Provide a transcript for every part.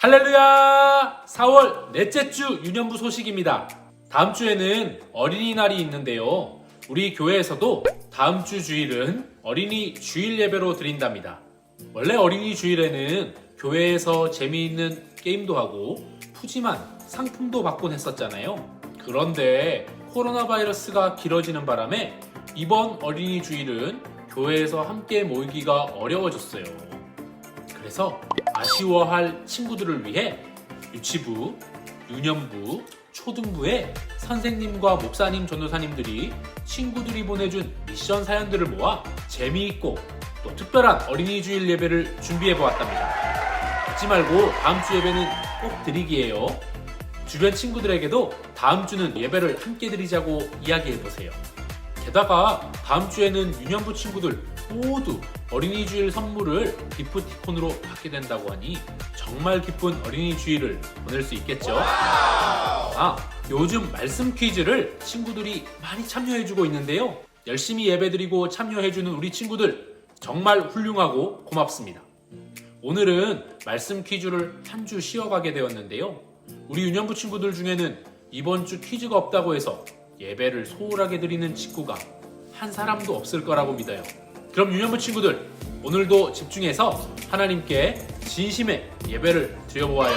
할렐루야! 4월 넷째 주 유년부 소식입니다. 다음 주에는 어린이날이 있는데요. 우리 교회에서도 다음 주 주일은 어린이 주일 예배로 드린답니다. 원래 어린이 주일에는 교회에서 재미있는 게임도 하고 푸짐한 상품도 받곤 했었잖아요. 그런데 코로나 바이러스가 길어지는 바람에 이번 어린이 주일은 교회에서 함께 모이기가 어려워졌어요. 그래서 아쉬워할 친구들을 위해 유치부, 유년부, 초등부의 선생님과 목사님, 전도사님들이 친구들이 보내준 미션 사연들을 모아 재미있고 또 특별한 어린이 주일 예배를 준비해 보았답니다. 잊지 말고 다음 주 예배는 꼭 드리기예요. 주변 친구들에게도 다음 주는 예배를 함께 드리자고 이야기해 보세요. 게다가 다음 주에는 유년부 친구들 모두 어린이 주일 선물을 기프티콘으로 받게 된다고 하니 정말 기쁜 어린이 주일을 보낼 수 있겠죠? 요즘 말씀 퀴즈를 친구들이 많이 참여해주고 있는데요. 열심히 예배드리고 참여해주는 우리 친구들 정말 훌륭하고 고맙습니다. 오늘은 말씀 퀴즈를 한 주 쉬어가게 되었는데요. 우리 유년부 친구들 중에는 이번 주 퀴즈가 없다고 해서 예배를 소홀하게 드리는 친구가 한 사람도 없을 거라고 믿어요. 그럼 유년부 친구들, 오늘도 집중해서 하나님께 진심의 예배를 드려보아요.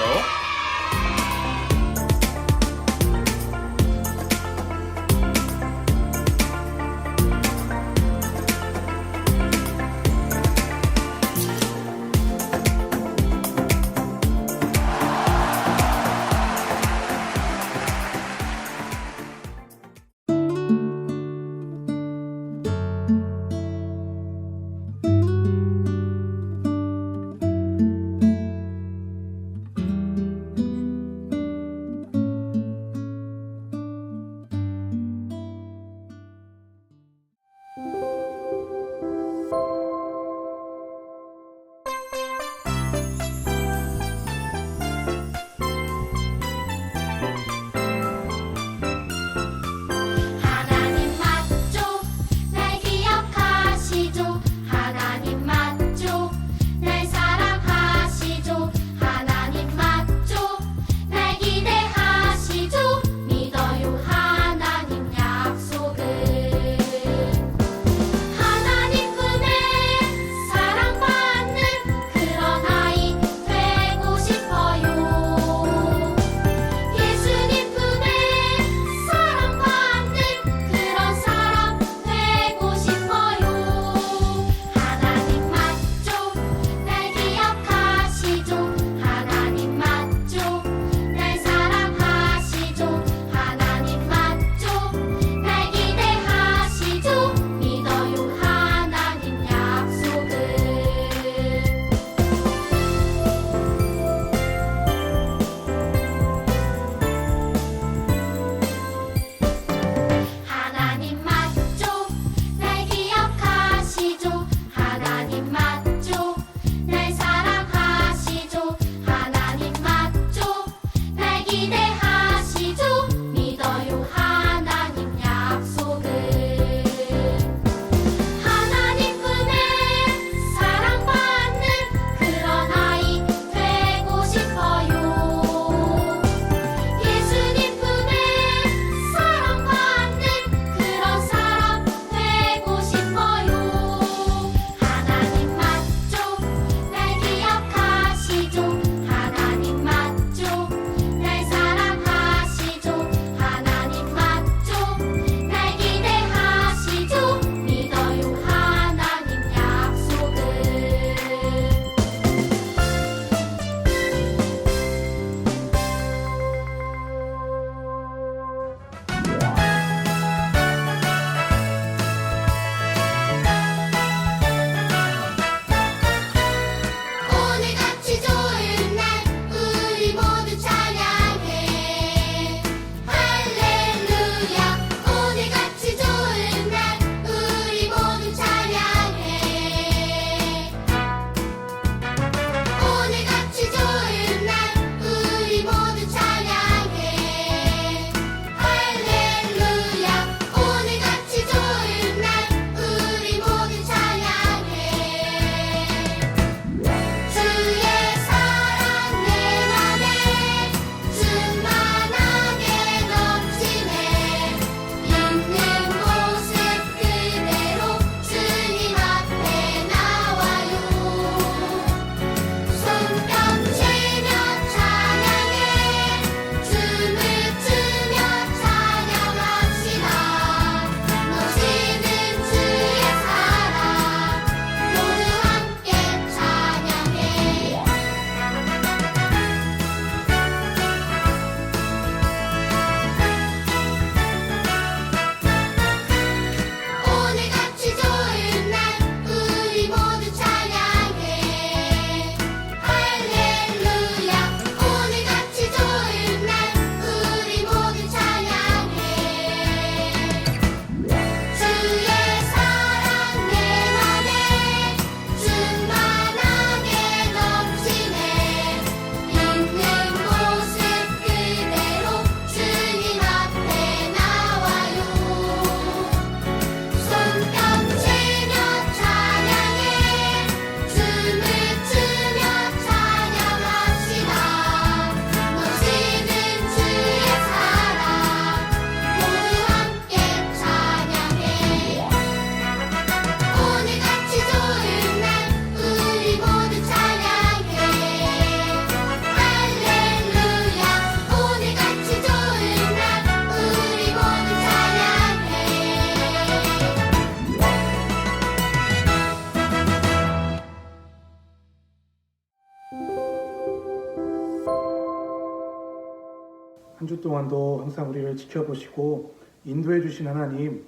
한 주 동안도 항상 우리를 지켜보시고 인도해 주신 하나님,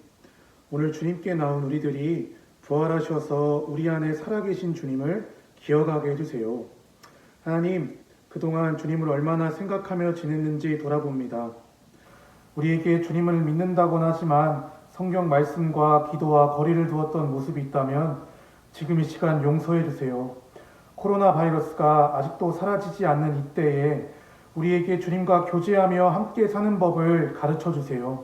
오늘 주님께 나온 우리들이 부활하셔서 우리 안에 살아계신 주님을 기억하게 해주세요. 하나님, 그동안 주님을 얼마나 생각하며 지냈는지 돌아봅니다. 우리에게 주님을 믿는다고는 하지만 성경 말씀과 기도와 거리를 두었던 모습이 있다면 지금 이 시간 용서해 주세요. 코로나 바이러스가 아직도 사라지지 않는 이때에 우리에게 주님과 교제하며 함께 사는 법을 가르쳐 주세요.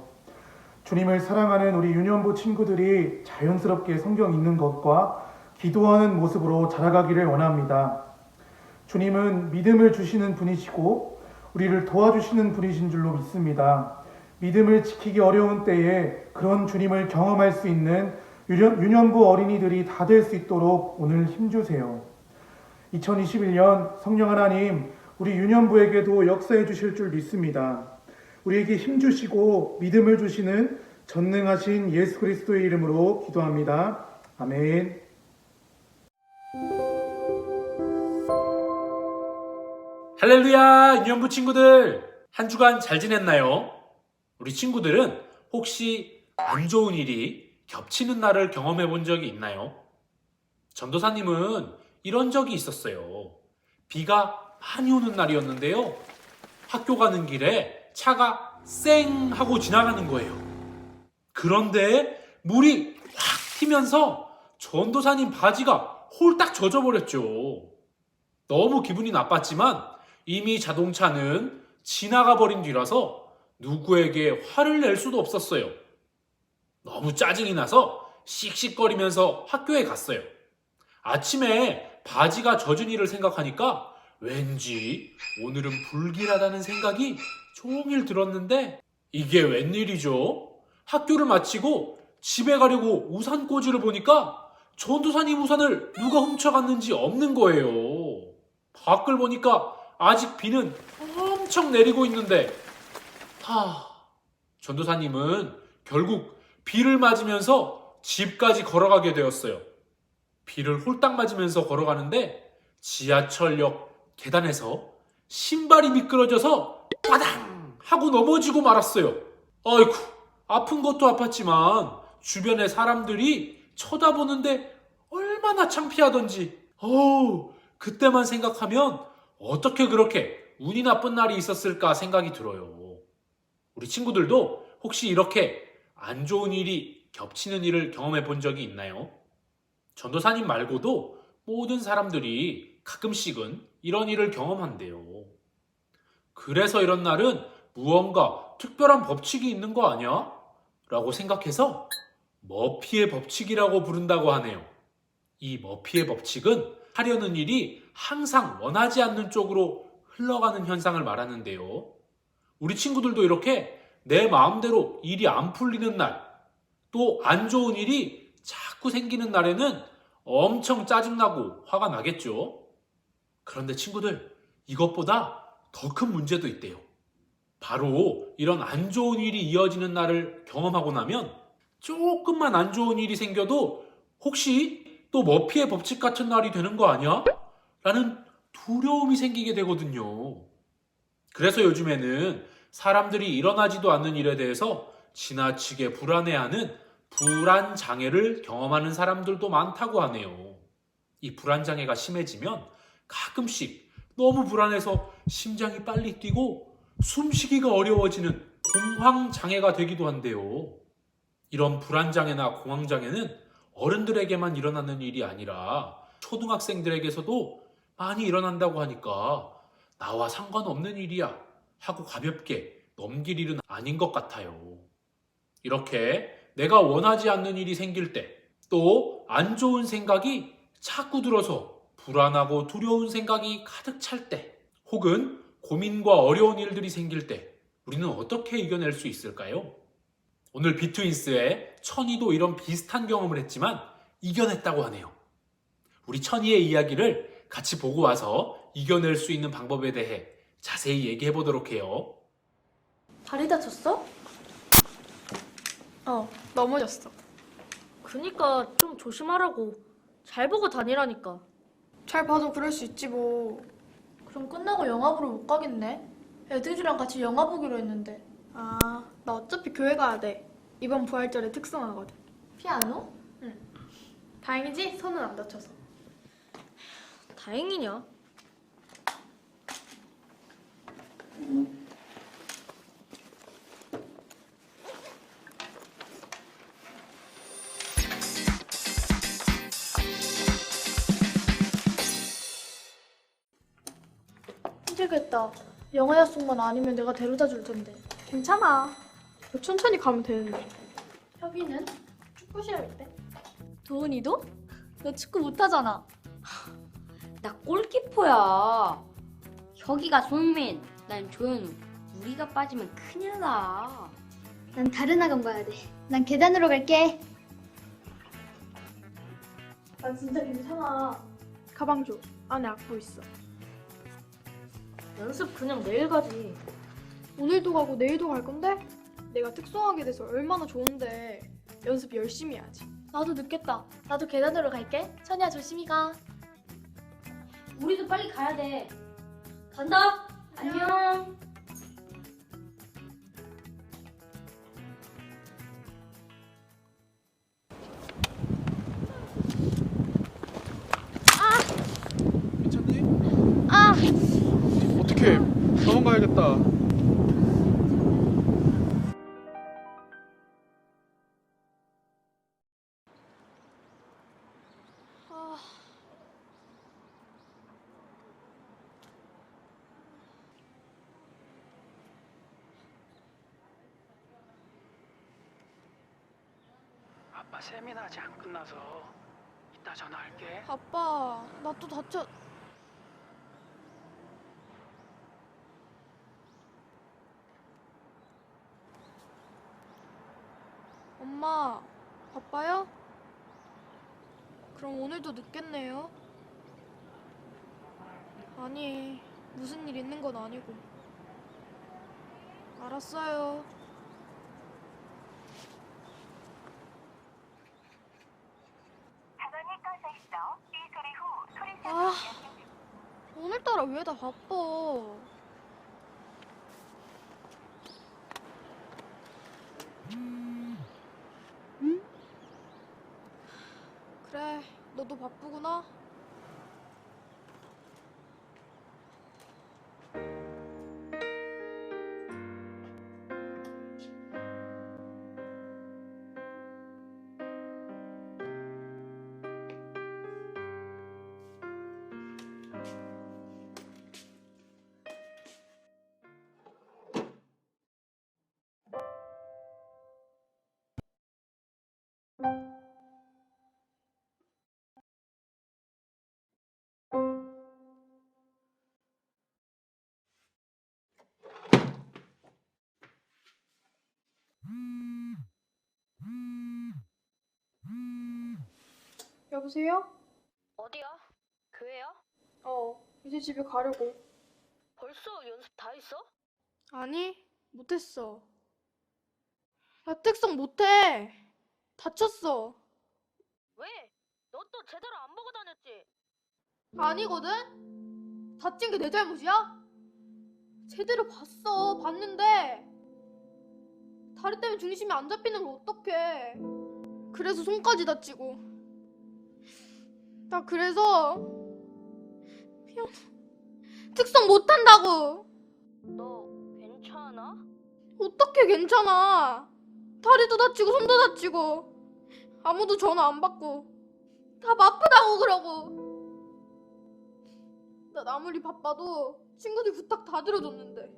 주님을 사랑하는 우리 유년부 친구들이 자연스럽게 성경 읽는 것과 기도하는 모습으로 자라가기를 원합니다. 주님은 믿음을 주시는 분이시고 우리를 도와주시는 분이신 줄로 믿습니다. 믿음을 지키기 어려운 때에 그런 주님을 경험할 수 있는 유년부 어린이들이 다 될 수 있도록 오늘 힘주세요. 2021년 성령 하나님, 우리 유년부에게도 역사해 주실 줄 믿습니다. 우리에게 힘주시고 믿음을 주시는 전능하신 예수 그리스도의 이름으로 기도합니다. 아멘. 할렐루야, 유년부 친구들! 한 주간 잘 지냈나요? 우리 친구들은 혹시 안 좋은 일이 겹치는 날을 경험해 본 적이 있나요? 전도사님은 이런 적이 있었어요. 비가 많이 오는 날이었는데요. 학교 가는 길에 차가 쌩 하고 지나가는 거예요. 그런데 물이 확 튀면서 전도사님 바지가 홀딱 젖어버렸죠. 너무 기분이 나빴지만 이미 자동차는 지나가 버린 뒤라서 누구에게 화를 낼 수도 없었어요. 너무 짜증이 나서 씩씩거리면서 학교에 갔어요. 아침에 바지가 젖은 일을 생각하니까 왠지 오늘은 불길하다는 생각이 종일 들었는데 이게 웬일이죠? 학교를 마치고 집에 가려고 우산 꽂이를 보니까 전도사님 우산을 누가 훔쳐갔는지 없는 거예요. 밖을 보니까 아직 비는 엄청 내리고 있는데 전도사님은 결국 비를 맞으면서 집까지 걸어가게 되었어요. 비를 홀딱 맞으면서 걸어가는데 지하철역 계단에서 신발이 미끄러져서 빠당 하고 넘어지고 말았어요. 아이쿠, 아픈 것도 아팠지만 주변의 사람들이 쳐다보는데 얼마나 창피하던지. 그때만 생각하면 어떻게 그렇게 운이 나쁜 날이 있었을까 생각이 들어요. 우리 친구들도 혹시 이렇게 안 좋은 일이 겹치는 일을 경험해 본 적이 있나요? 전도사님 말고도 모든 사람들이 가끔씩은 이런 일을 경험한대요. 그래서 이런 날은 무언가 특별한 법칙이 있는 거 아니야? 라고 생각해서 머피의 법칙이라고 부른다고 하네요. 이 머피의 법칙은 하려는 일이 항상 원하지 않는 쪽으로 흘러가는 현상을 말하는데요. 우리 친구들도 이렇게 내 마음대로 일이 안 풀리는 날, 또 안 좋은 일이 자꾸 생기는 날에는 엄청 짜증나고 화가 나겠죠. 그런데 친구들, 이것보다 더 큰 문제도 있대요. 바로 이런 안 좋은 일이 이어지는 날을 경험하고 나면 조금만 안 좋은 일이 생겨도 혹시 또 머피의 법칙 같은 날이 되는 거 아니야? 라는 두려움이 생기게 되거든요. 그래서 요즘에는 사람들이 일어나지도 않는 일에 대해서 지나치게 불안해하는 불안장애를 경험하는 사람들도 많다고 하네요. 이 불안장애가 심해지면 가끔씩 너무 불안해서 심장이 빨리 뛰고 숨쉬기가 어려워지는 공황장애가 되기도 한대요. 이런 불안장애나 공황장애는 어른들에게만 일어나는 일이 아니라 초등학생들에게서도 많이 일어난다고 하니까 나와 상관없는 일이야 하고 가볍게 넘길 일은 아닌 것 같아요. 이렇게 내가 원하지 않는 일이 생길 때, 또 안 좋은 생각이 자꾸 들어서 불안하고 두려운 생각이 가득 찰 때, 혹은 고민과 어려운 일들이 생길 때 우리는 어떻게 이겨낼 수 있을까요? 오늘 비트윈스의 천이도 이런 비슷한 경험을 했지만 이겨냈다고 하네요. 우리 천이의 이야기를 같이 보고 와서 이겨낼 수 있는 방법에 대해 자세히 얘기해 보도록 해요. 다리 다쳤어? 넘어졌어. 그니까 좀 조심하라고. 잘 보고 다니라니까. 잘 봐도 그럴 수 있지 뭐. 그럼 끝나고 영화 보러 못 가겠네. 애들이랑 같이 영화 보기로 했는데. 아, 나 어차피 교회 가야 돼. 이번 부활절에 특성하거든. 피아노? 응. 다행이지? 손은 안 다쳐서. 다행이냐? 힘들겠다. 영화 약속만 아니면 내가 데려다 줄 텐데. 괜찮아. 천천히 가면 되는데. 협이는 축구 시합 있대. 도훈이도? 너 축구 못하잖아. 나 골키퍼야. 혁이가 손민, 난 조현우. 우리가 빠지면 큰일 나. 난 다른 학원 가야 돼. 난 계단으로 갈게. 난 진짜 괜찮아. 가방 줘. 안에 악보 있어. 연습 그냥 내일 가지. 오늘도 가고 내일도 갈 건데? 내가 특성하게 돼서 얼마나 좋은데. 연습 열심히 해야지. 나도 늦겠다. 나도 계단으로 갈게. 천이야 조심히 가. 우리도 빨리 가야 돼. 간다. 안녕. 괜찮니? 어떡해. 병원 가야겠다. 아빠 세미나 아직 안 끝나서 이따 전화할게. 아빠, 나 또 다쳐. 엄마, 바빠요? 그럼 오늘도 늦겠네요. 아니, 무슨 일 있는 건 아니고. 알았어요. 아, 오늘따라 왜 다 바빠? 그래, 너도 바쁘구나. 여보세요? 어디야? 교회야? 이제 집에 가려고. 벌써 연습 다 했어? 아니, 못했어. 나 특성 못해. 다쳤어. 왜? 너 또 제대로 안 보고 다녔지? 아니거든? 다친 게 내 잘못이야? 제대로 봤는데 다리 때문에 중심이 안 잡히는 걸 어떡해. 그래서 손까지 다치고. 나 그래서 피아노 특성 못한다고. 너 괜찮아? 어떻게 괜찮아. 다리도 다치고 손도 다치고 아무도 전화 안 받고 다 바쁘다고 그러고. 난 아무리 바빠도 친구들 부탁 다 들어줬는데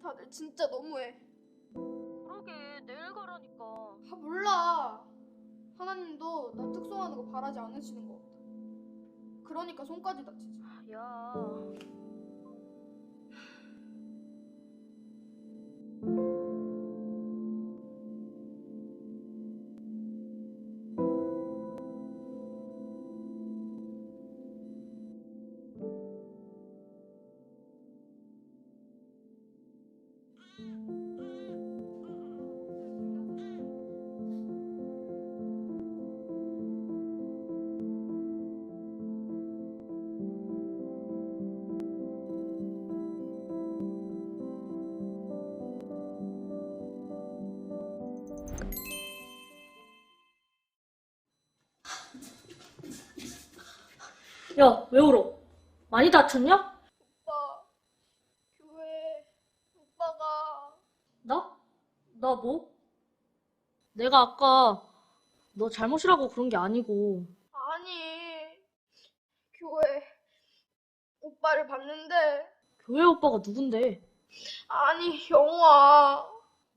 다들 진짜 너무해. 그러게 내일 가라니까. 아 몰라. 하나님도 나 특성하는 거 바라지 않으시는 것 같아. 그러니까 손까지 다치지. 야. 야, 왜 울어? 많이 다쳤냐? 오빠, 교회 오빠가 나? 나 뭐? 내가 아까 너 잘못이라고 그런 게 아니고. 아니 교회 오빠를 봤는데 교회 오빠가 누군데? 아니 영화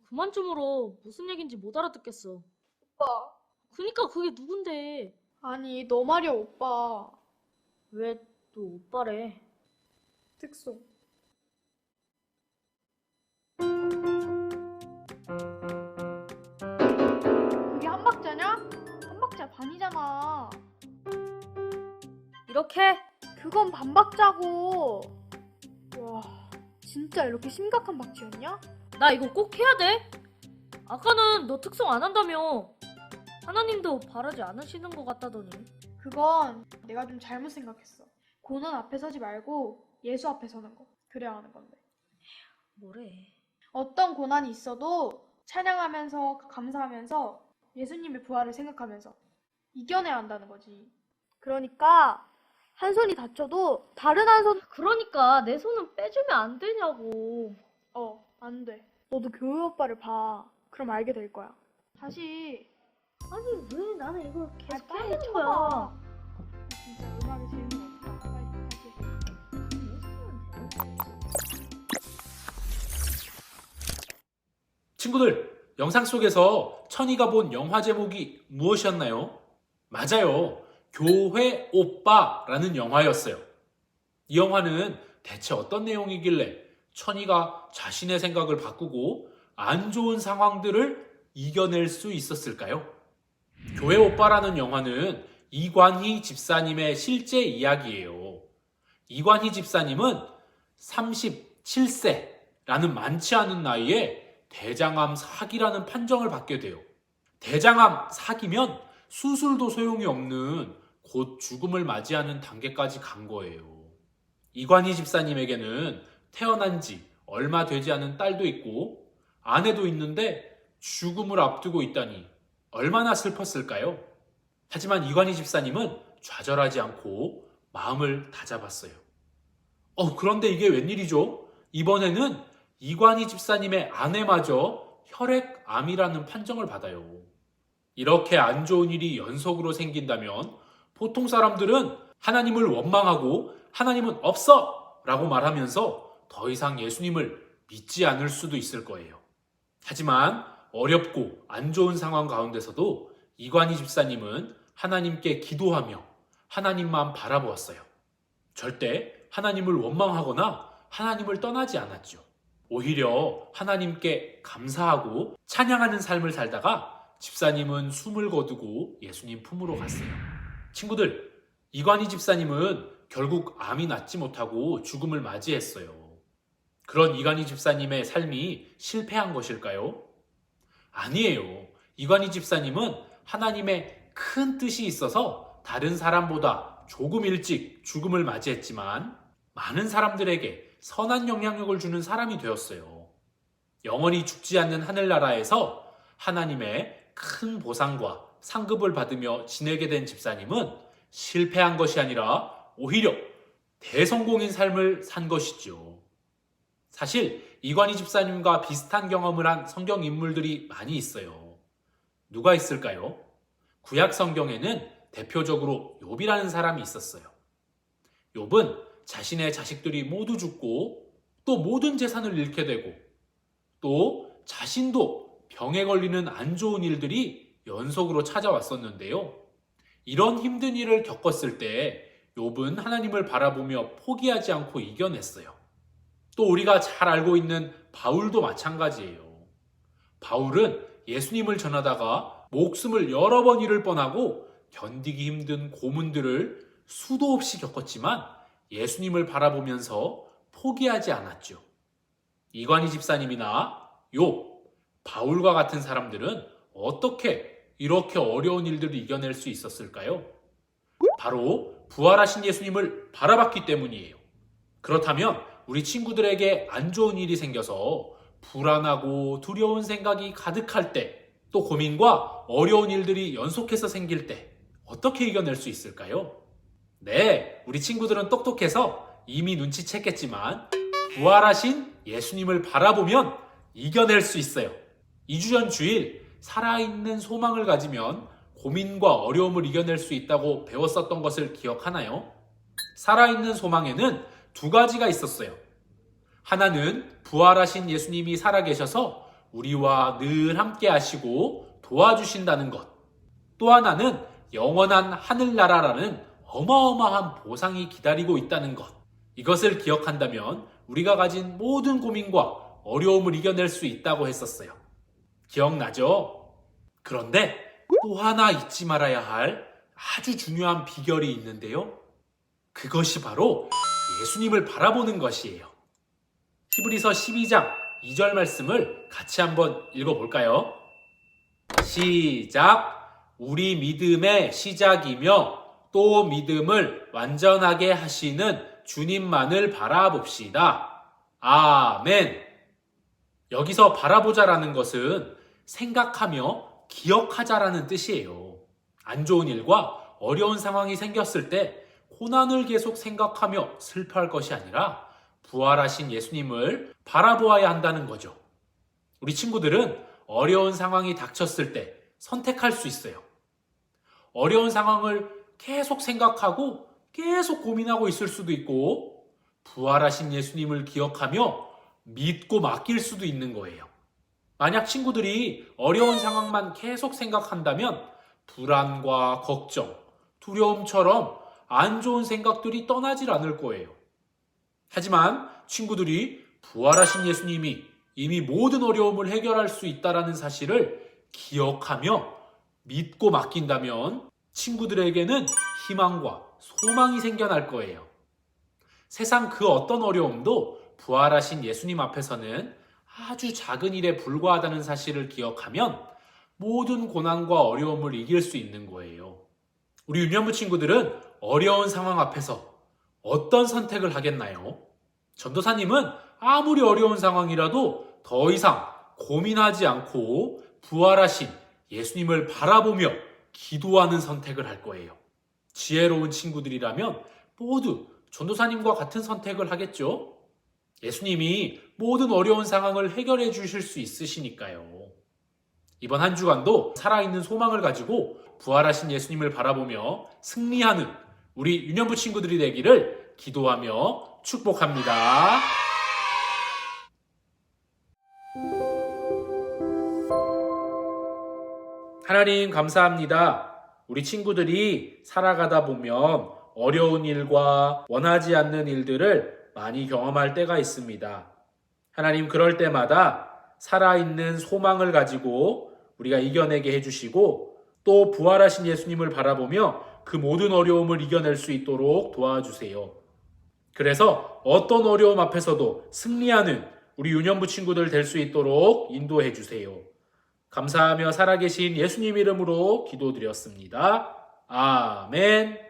그만 좀 울어. 무슨 얘긴지 못 알아듣겠어. 오빠 그니까 그게 누군데? 아니 너 말이야 오빠 왜 또 오빠래? 특송 그게 한 박자냐? 한 박자 반이잖아 이렇게? 그건 반 박자고 와 진짜 이렇게 심각한 박치였냐? 나 이거 꼭 해야 돼? 아까는 너 특성 안 한다며. 하나님도 바라지 않으시는 것 같다더니. 그건 내가 좀 잘못 생각했어 고난 앞에 서지 말고 예수 앞에 서는 거 그래야 하는 건데 뭐래? 어떤 고난이 있어도 찬양하면서 감사하면서 예수님의 부활을 생각하면서 이겨내야 한다는 거지. 그러니까 한 손이 다쳐도 다른 한 손, 그러니까 내 손은 빼주면 안 되냐고. 안 돼. 너도 교회 오빠를 봐. 그럼 알게 될 거야. 다시. 아니 왜 나는 이걸 계속 빨리 해야 되는 쳐봐. 거야? 진짜 음악에 재미가 없다. 빨리 다시 해. 친구들, 영상 속에서 천이가 본 영화 제목이 무엇이었나요? 맞아요. 교회 오빠라는 영화였어요. 이 영화는 대체 어떤 내용이길래 천이가 자신의 생각을 바꾸고 안 좋은 상황들을 이겨낼 수 있었을까요? 교회 오빠라는 영화는 이관희 집사님의 실제 이야기예요. 이관희 집사님은 37세라는 많지 않은 나이에 대장암 4기라는 판정을 받게 돼요. 대장암 4기면 수술도 소용이 없는 곧 죽음을 맞이하는 단계까지 간 거예요. 이관희 집사님에게는 태어난 지 얼마 되지 않은 딸도 있고 아내도 있는데 죽음을 앞두고 있다니 얼마나 슬펐을까요? 하지만 이관희 집사님은 좌절하지 않고 마음을 다잡았어요. 그런데 이게 웬일이죠? 이번에는 이관희 집사님의 아내마저 혈액암이라는 판정을 받아요. 이렇게 안 좋은 일이 연속으로 생긴다면 보통 사람들은 하나님을 원망하고 하나님은 없어! 라고 말하면서 더 이상 예수님을 믿지 않을 수도 있을 거예요. 하지만 어렵고 안 좋은 상황 가운데서도 이관희 집사님은 하나님께 기도하며 하나님만 바라보았어요. 절대 하나님을 원망하거나 하나님을 떠나지 않았죠. 오히려 하나님께 감사하고 찬양하는 삶을 살다가 집사님은 숨을 거두고 예수님 품으로 갔어요. 친구들, 이관희 집사님은 결국 암이 낫지 못하고 죽음을 맞이했어요. 그런 이관희 집사님의 삶이 실패한 것일까요? 아니에요. 이관희 집사님은 하나님의 큰 뜻이 있어서 다른 사람보다 조금 일찍 죽음을 맞이했지만 많은 사람들에게 선한 영향력을 주는 사람이 되었어요. 영원히 죽지 않는 하늘나라에서 하나님의 큰 보상과 상급을 받으며 지내게 된 집사님은 실패한 것이 아니라 오히려 대성공인 삶을 산 것이죠. 사실 이관희 집사님과 비슷한 경험을 한 성경 인물들이 많이 있어요. 누가 있을까요? 구약 성경에는 대표적으로 욥이라는 사람이 있었어요. 욥은 자신의 자식들이 모두 죽고 또 모든 재산을 잃게 되고 또 자신도 병에 걸리는 안 좋은 일들이 연속으로 찾아왔었는데요. 이런 힘든 일을 겪었을 때 욥은 하나님을 바라보며 포기하지 않고 이겨냈어요. 또 우리가 잘 알고 있는 바울도 마찬가지예요. 바울은 예수님을 전하다가 목숨을 여러 번 잃을 뻔하고 견디기 힘든 고문들을 수도 없이 겪었지만 예수님을 바라보면서 포기하지 않았죠. 이관희 집사님이나 욥, 바울과 같은 사람들은 어떻게 이렇게 어려운 일들을 이겨낼 수 있었을까요? 바로 부활하신 예수님을 바라봤기 때문이에요. 그렇다면 우리 친구들에게 안 좋은 일이 생겨서 불안하고 두려운 생각이 가득할 때, 또 고민과 어려운 일들이 연속해서 생길 때 어떻게 이겨낼 수 있을까요? 네, 우리 친구들은 똑똑해서 이미 눈치챘겠지만 부활하신 예수님을 바라보면 이겨낼 수 있어요. 2주 전 주일 살아있는 소망을 가지면 고민과 어려움을 이겨낼 수 있다고 배웠었던 것을 기억하나요? 살아있는 소망에는 두 가지가 있었어요. 하나는 부활하신 예수님이 살아계셔서 우리와 늘 함께 하시고 도와주신다는 것. 또 하나는 영원한 하늘나라라는 어마어마한 보상이 기다리고 있다는 것. 이것을 기억한다면 우리가 가진 모든 고민과 어려움을 이겨낼 수 있다고 했었어요. 기억나죠? 그런데 또 하나 잊지 말아야 할 아주 중요한 비결이 있는데요. 그것이 바로 예수님을 바라보는 것이에요. 히브리서 12장 2절 말씀을 같이 한번 읽어볼까요? 시작! 우리 믿음의 시작이며 또 믿음을 완전하게 하시는 주님만을 바라봅시다. 아멘. 여기서 바라보자라는 것은 생각하며 기억하자라는 뜻이에요. 안 좋은 일과 어려운 상황이 생겼을 때 고난을 계속 생각하며 슬퍼할 것이 아니라 부활하신 예수님을 바라보아야 한다는 거죠. 우리 친구들은 어려운 상황이 닥쳤을 때 선택할 수 있어요. 어려운 상황을 계속 생각하고 계속 고민하고 있을 수도 있고 부활하신 예수님을 기억하며 믿고 맡길 수도 있는 거예요. 만약 친구들이 어려운 상황만 계속 생각한다면 불안과 걱정, 두려움처럼 안 좋은 생각들이 떠나질 않을 거예요. 하지만 친구들이 부활하신 예수님이 이미 모든 어려움을 해결할 수 있다는 사실을 기억하며 믿고 맡긴다면 친구들에게는 희망과 소망이 생겨날 거예요. 세상 그 어떤 어려움도 부활하신 예수님 앞에서는 아주 작은 일에 불과하다는 사실을 기억하면 모든 고난과 어려움을 이길 수 있는 거예요. 우리 유년부 친구들은 어려운 상황 앞에서 어떤 선택을 하겠나요? 전도사님은 아무리 어려운 상황이라도 더 이상 고민하지 않고 부활하신 예수님을 바라보며 기도하는 선택을 할 거예요. 지혜로운 친구들이라면 모두 전도사님과 같은 선택을 하겠죠? 예수님이 모든 어려운 상황을 해결해 주실 수 있으시니까요. 이번 한 주간도 살아있는 소망을 가지고 부활하신 예수님을 바라보며 승리하는 우리 유년부 친구들이 되기를 기도하며 축복합니다. 하나님 감사합니다. 우리 친구들이 살아가다 보면 어려운 일과 원하지 않는 일들을 많이 경험할 때가 있습니다. 하나님 그럴 때마다 살아있는 소망을 가지고 우리가 이겨내게 해주시고 또 부활하신 예수님을 바라보며 그 모든 어려움을 이겨낼 수 있도록 도와주세요. 그래서 어떤 어려움 앞에서도 승리하는 우리 유년부 친구들 될 수 있도록 인도해 주세요. 감사하며 살아계신 예수님 이름으로 기도드렸습니다. 아멘.